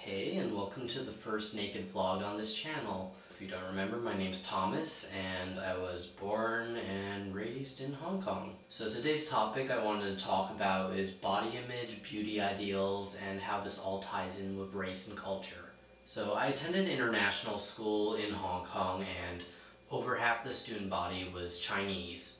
Hey, and welcome to the first naked vlog on this channel. If you don't remember, my name's Thomas, and I was born and raised in Hong Kong. So today's topic I wanted to talk about is body image, beauty ideals, and how this all ties in with race and culture. So I attended international school in Hong Kong, and over half the student body was Chinese.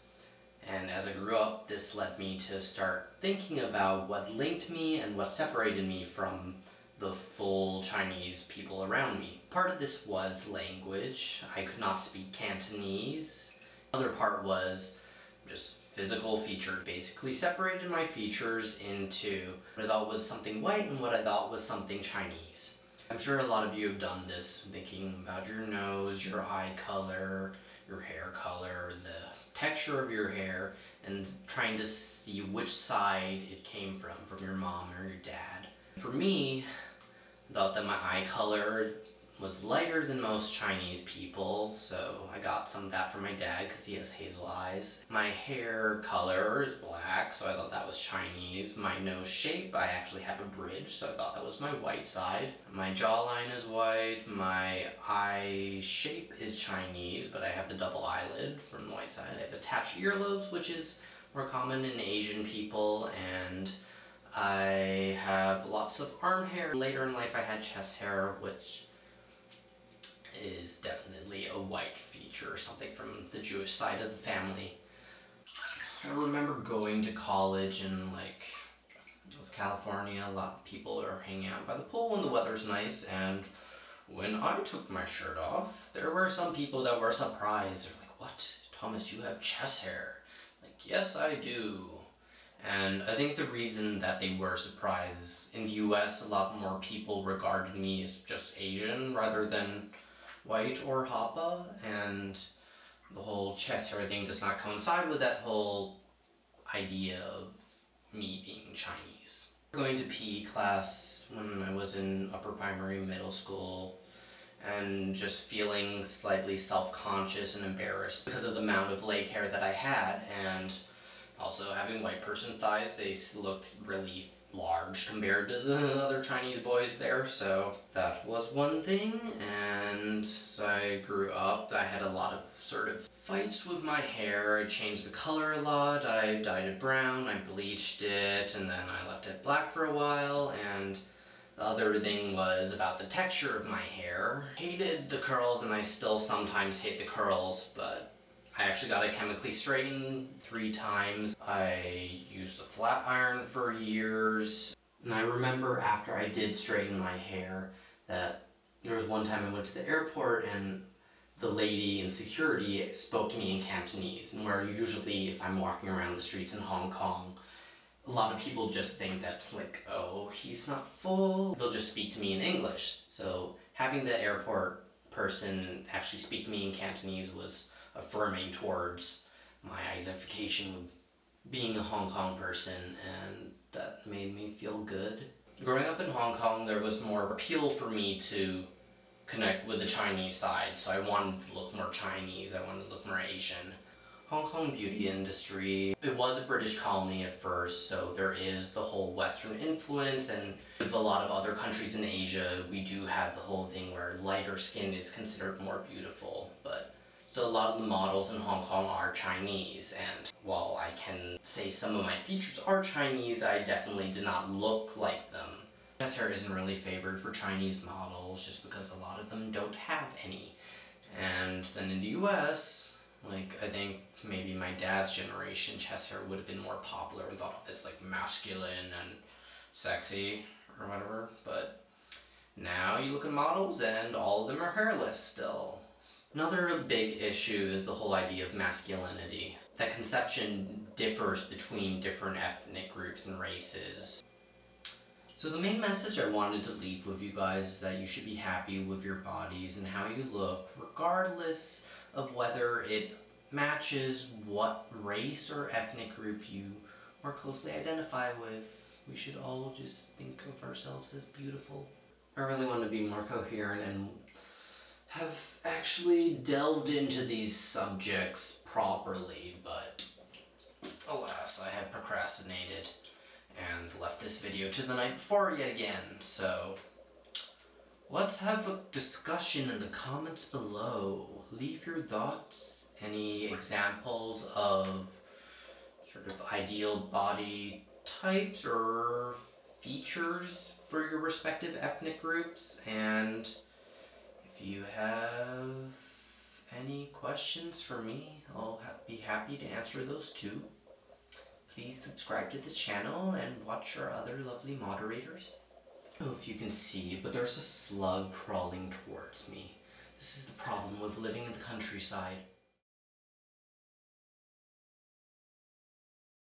And as I grew up, this led me to start thinking about what linked me and what separated me from the full Chinese people around me. Part of this was language. I could not speak Cantonese. Another part was just physical features. Basically separated my features into what I thought was something white and what I thought was something Chinese. I'm sure a lot of you have done this, thinking about your nose, your eye color, your hair color, the texture of your hair, and trying to see which side it came from your mom or your dad. For me, I thought that my eye color was lighter than most Chinese people, so I got some of that from my dad because he has hazel eyes. My hair color is black, so I thought that was Chinese. My nose shape, I actually have a bridge, so I thought that was my white side. My jawline is white. My eye shape is Chinese, but I have the double eyelid from the white side. I have attached earlobes, which is more common in Asian people, and I have lots of arm hair. Later in life I had chest hair, which is definitely a white feature or something from the Jewish side of the family. I remember going to college in it was California. A lot of people are hanging out by the pool when the weather's nice, and when I took my shirt off, there were some people that were surprised. They're like, "What? Thomas, you have chest hair?" Like, yes, I do. And I think the reason that they were surprised, in the US, a lot more people regarded me as just Asian rather than white or Hapa, and the whole chest hair thing does not coincide with that whole idea of me being Chinese. Going to PE class when I was in upper primary, middle school, and just feeling slightly self-conscious and embarrassed because of the amount of leg hair that I had, and also having white person thighs. They looked really large compared to the other Chinese boys there, so that was one thing. And so I grew up, I had a lot of sort of fights with my hair. I changed the color a lot. I dyed it brown, I bleached it, and then I left it black for a while. And the other thing was about the texture of my hair. Hated the curls, and I still sometimes hate the curls, but I actually got it chemically straightened 3 times. I used a flat iron for years. And I remember after I did straighten my hair that there was one time I went to the airport and the lady in security spoke to me in Cantonese. And where usually if I'm walking around the streets in Hong Kong, a lot of people just think that oh, he's not full. They'll just speak to me in English. So having the airport person actually speak to me in Cantonese was affirming towards my identification with being a Hong Kong person, and that made me feel good. Growing up in Hong Kong, there was more appeal for me to connect with the Chinese side, so I wanted to look more Chinese, I wanted to look more Asian. Hong Kong beauty industry, it was a British colony at first, so there is the whole Western influence, and with a lot of other countries in Asia, we do have the whole thing where lighter skin is considered more beautiful, but so a lot of the models in Hong Kong are Chinese, and while I can say some of my features are Chinese, I definitely did not look like them. Chest hair isn't really favored for Chinese models just because a lot of them don't have any. And then in the US, I think maybe my dad's generation, chest hair would have been more popular and thought of this masculine and sexy or whatever, but now you look at models and all of them are hairless still. Another big issue is the whole idea of masculinity. That conception differs between different ethnic groups and races. So the main message I wanted to leave with you guys is that you should be happy with your bodies and how you look, regardless of whether it matches what race or ethnic group you more closely identify with. We should all just think of ourselves as beautiful. I really want to be more coherent and have actually delved into these subjects properly, but alas, I have procrastinated and left this video to the night before yet again, so Let's have a discussion in the comments below. Leave your thoughts, any examples of sort of ideal body types or features for your respective ethnic groups, and if you have any questions for me, I'll be happy to answer those too. Please subscribe to this channel and watch our other lovely moderators. I don't know if you can see, but there's a slug crawling towards me. This is the problem with living in the countryside.